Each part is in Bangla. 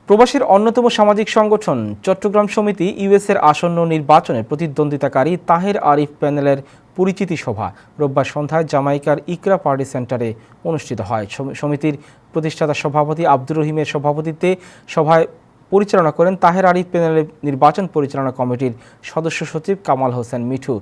প্রবাসীর অন্যতম সামাজিক সংগঠন চট্টগ্রাম সমিতি ইউএসের আসন্ন নির্বাচনে প্রতিদ্বন্দ্বিতাকারী তাহের আরিফ প্যানেলের পরিচিতি সভা রোববার সন্ধ্যায় জামাইকার ইকরা পার্টি সেন্টারে অনুষ্ঠিত হয়। সমিতির প্রতিষ্ঠাতা সভাপতি আব্দুর রহিমের সভাপতিত্বে সভায় পরিচালনা করেন তাহের আরিফ প্যানেলের নির্বাচন পরিচালনা কমিটির সদস্য সচিব কামাল হোসেন মিঠু।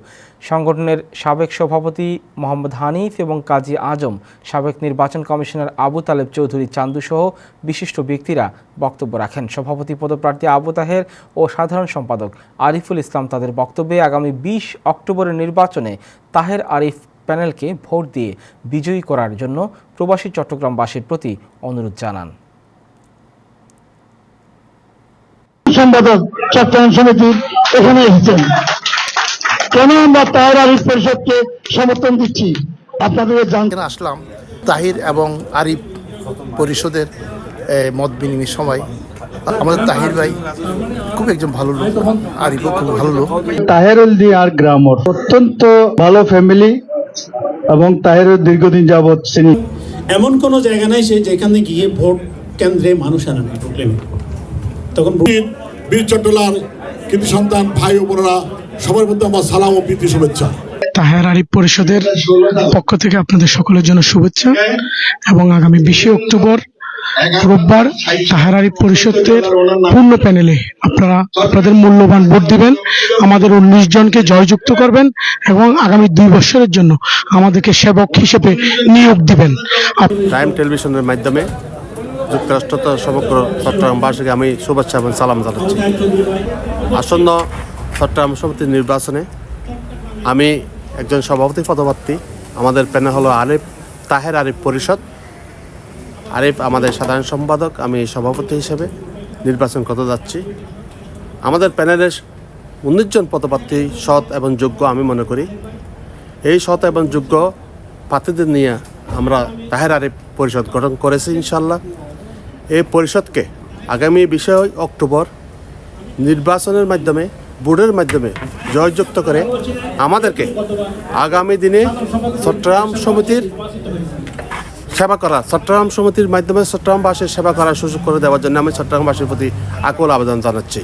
সংগঠনের সাবেক সভাপতি মোহাম্মদ হানিফ এবং কাজী আজম, সাবেক নির্বাচন কমিশনার আবু তালেব চৌধুরী চান্দু সহ বিশিষ্ট ব্যক্তিরা বক্তব্য রাখেন। সভাপতি পদপ্রার্থী আবু তাহের ও সাধারণ সম্পাদক আরিফুল ইসলাম তাদের বক্তব্যে আগামী 20 অক্টোবরের নির্বাচনে তাহের আরিফ প্যানেলকে ভোট দিয়ে বিজয়ী করার জন্য প্রবাসী চট্টগ্রামবাসীর প্রতি অনুরোধ জানান। সম্পাদক চট্টগ্রাম সমিতির এখানে এসেছেন, কেন আমরা তাহের আরিফ পরিষদকে সমর্থন দিচ্ছি আপনাদের জানতে আসলাম। তাহির এবং আরিফ পরিষদের মত বিনিময় সময় আমাদের তাহির ভাই খুব একজন ভালো লোক, আরিফও খুব ভালো লোক। তাহেরুল দিয়ার গ্রামর অত্যন্ত ভালো ফ্যামিলি এবং তাহেরুল দীর্ঘদিন যাবৎ চিনি। এমন কোনো জায়গা নাই সে যেখানে গিয়ে ভোট কেন্দ্রে মানুষ আনা নেই ঢুকলেন। তখন বীর চট্টলার কিন্তু সন্তান ভাই ও বোনেরা সবার মধ্যে আমার সালাম ও প্রীতি শুভেচ্ছা। তাহের আরিফ পরিষদের পক্ষ থেকে আপনাদের সকলের জন্য শুভেচ্ছা এবং আগামী 20 অক্টোবর রোববার তাহের আরিফ পরিষদের পূর্ণ প্যানেলে আপনারা আপনাদের মূল্যবান ভোট দিবেন, আমাদের 19 জনকে জয়যুক্ত করবেন এবং আগামী 2 বছরের জন্য আমাদেরকে সেবক হিসেবে নিয়োগ দিবেন। টাইম টেলিভিশনের মাধ্যমে যুক্তরাষ্ট্র সমগ্র চট্টগ্রামবাসীকে আমি শুভেচ্ছা এবং সালাম জানাচ্ছি। আসন্ন চট্টগ্রাম সমিতির নির্বাচনে আমি একজন সভাপতি পদপ্রার্থী। আমাদের প্যানেল হলো তাহের আরিফ পরিষদ। আরিফ আমাদের সাধারণ সম্পাদক, আমি সভাপতি হিসেবে নির্বাচন করতে যাচ্ছি। আমাদের প্যানেলের 19 জন পদপ্রার্থী সৎ এবং যোগ্য আমি মনে করি। এই সৎ এবং যোগ্য প্রার্থীদের নিয়ে আমরা তাহের আরিফ পরিষদ গঠন করেছি। ইনশাল্লাহ এই পরিষদকে আগামী 20 অক্টোবর নির্বাচনের মাধ্যমে ভোটের মাধ্যমে জয়যুক্ত করে আমাদেরকে আগামী দিনে চট্টগ্রাম সমিতির সেবা করা, চট্টগ্রাম সমিতির মাধ্যমে চট্টগ্রামবাসীর সেবা করার সুযোগ করে দেওয়ার জন্য আমি চট্টগ্রামবাসীর প্রতি আকুল আবেদন জানাচ্ছি।